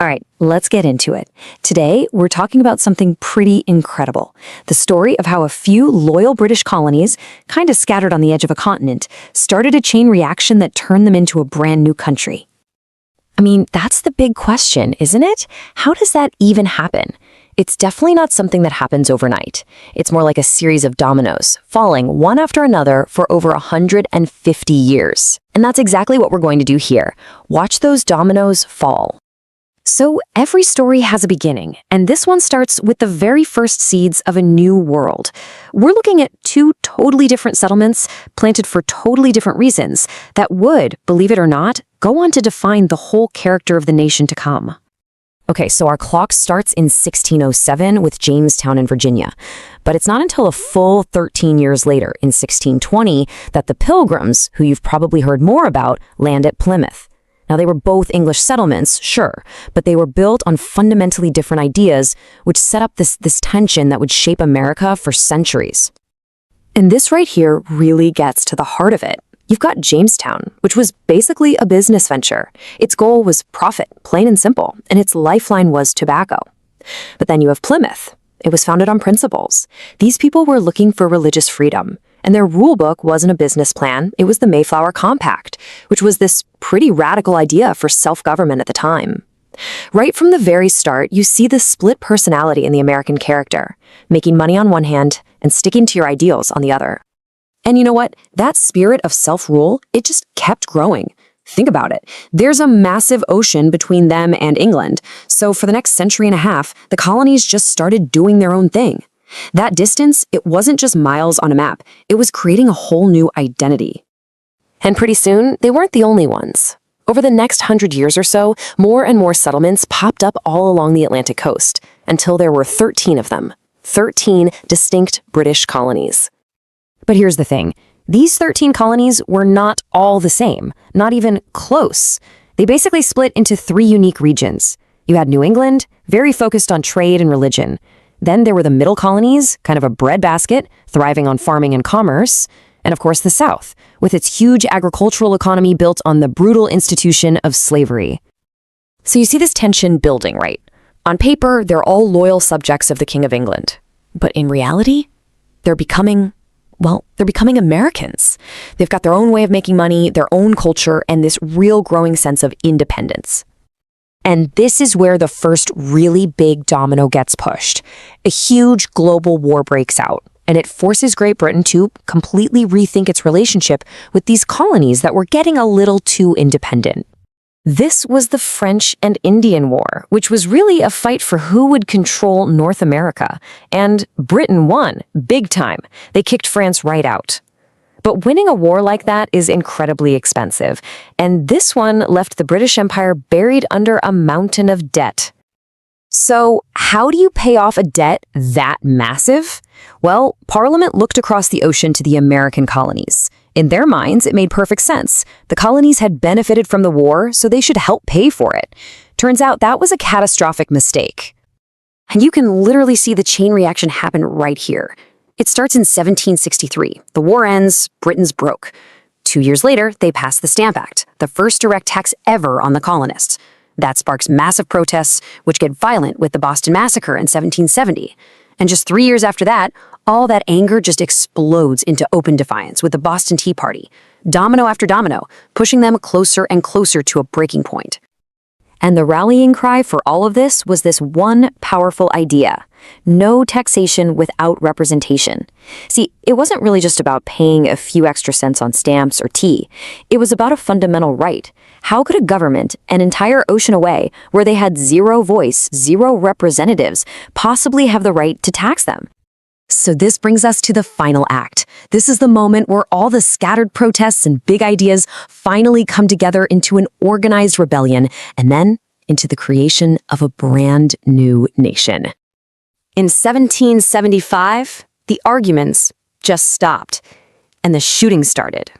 All right, let's get into it. Today, we're talking about something pretty incredible. The story of how a few loyal British colonies, kind of scattered on the edge of a continent, started a chain reaction that turned them into a brand new country. I mean, that's the big question, isn't it? How does that even happen? It's definitely not something that happens overnight. It's more like a series of dominoes, falling one after another for over 150 years. And that's exactly what we're going to do here. Watch those dominoes fall. So every story has a beginning, and this one starts with the very first seeds of a new world. We're looking at two totally different settlements planted for totally different reasons that would, believe it or not, go on to define the whole character of the nation to come. Okay, so our clock starts in 1607 with Jamestown in Virginia. But it's not until a full 13 years later, in 1620, that the Pilgrims, who you've probably heard more about, land at Plymouth. Now, they were both English settlements, sure, but they were built on fundamentally different ideas, which set up this tension that would shape America for centuries. And this right here really gets to the heart of it. You've got Jamestown, which was basically a business venture. Its goal was profit, plain and simple, and its lifeline was tobacco. But then you have Plymouth. It was founded on principles. These people were looking for religious freedom, and their rule book wasn't a business plan, it was the Mayflower Compact, which was this pretty radical idea for self-government at the time. Right from the very start, you see this split personality in the American character, making money on one hand and sticking to your ideals on the other. And you know what? That spirit of self-rule, it just kept growing. Think about it. There's a massive ocean between them and England, so for the next century and a half, the colonies just started doing their own thing. That distance, it wasn't just miles on a map, it was creating a whole new identity. And pretty soon, they weren't the only ones. Over the next 100 years or so, more and more settlements popped up all along the Atlantic coast, until there were 13 of them. 13 distinct British colonies. But here's the thing. These 13 colonies were not all the same, not even close. They basically split into three unique regions. You had New England, very focused on trade and religion. Then there were the middle colonies, kind of a breadbasket, thriving on farming and commerce. And of course the South, with its huge agricultural economy built on the brutal institution of slavery. So you see this tension building, right? On paper, they're all loyal subjects of the King of England. But in reality, they're becoming Americans. They've got their own way of making money, their own culture, and this real growing sense of independence. And this is where the first really big domino gets pushed. A huge global war breaks out, and it forces Great Britain to completely rethink its relationship with these colonies that were getting a little too independent. This was the French and Indian War, which was really a fight for who would control North America. And Britain won, big time. They kicked France right out. But winning a war like that is incredibly expensive, and this one left the British Empire buried under a mountain of debt. So, how do you pay off a debt that massive? Well, Parliament looked across the ocean to the American colonies. In their minds, it made perfect sense. The colonies had benefited from the war, so they should help pay for it. Turns out that was a catastrophic mistake. And you can literally see the chain reaction happen right here. It starts in 1763. The war ends, Britain's broke. 2 years later, they pass the Stamp Act, the first direct tax ever on the colonists. That sparks massive protests, which get violent with the Boston Massacre in 1770. And just 3 years after that, all that anger just explodes into open defiance with the Boston Tea Party, domino after domino, pushing them closer and closer to a breaking point. And the rallying cry for all of this was this one powerful idea: no taxation without representation. See, it wasn't really just about paying a few extra cents on stamps or tea. It was about a fundamental right. How could a government, an entire ocean away, where they had zero voice, zero representatives, possibly have the right to tax them? So this brings us to the final act. This is the moment where all the scattered protests and big ideas finally come together into an organized rebellion, and then into the creation of a brand new nation. In 1775, the arguments just stopped, and the shooting started.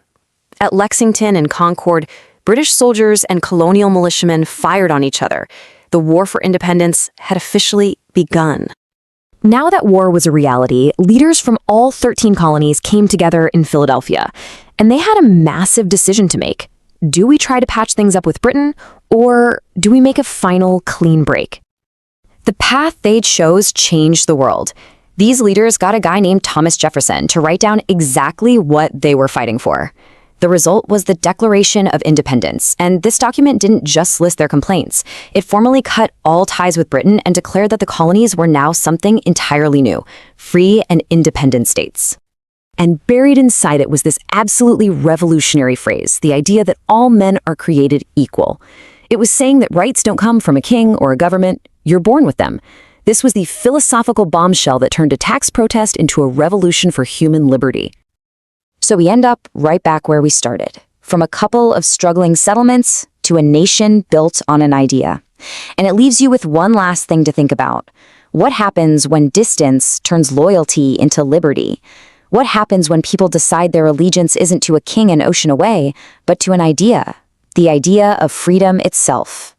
At Lexington and Concord, British soldiers and colonial militiamen fired on each other. The war for independence had officially begun. Now that war was a reality, leaders from all 13 colonies came together in Philadelphia, and they had a massive decision to make. do we try to patch things up with Britain, or do we make a final clean break? The path they chose changed the world. These leaders got a guy named Thomas Jefferson to write down exactly what they were fighting for. The result was the Declaration of Independence, and this document didn't just list their complaints. It formally cut all ties with Britain and declared that the colonies were now something entirely new, free and independent states. And buried inside it was this absolutely revolutionary phrase, the idea that all men are created equal. It was saying that rights don't come from a king or a government, you're born with them. This was the philosophical bombshell that turned a tax protest into a revolution for human liberty. So we end up right back where we started, from a couple of struggling settlements to a nation built on an idea. And it leaves you with one last thing to think about. What happens when distance turns loyalty into liberty? What happens when people decide their allegiance isn't to a king an ocean away, but to an idea, the idea of freedom itself?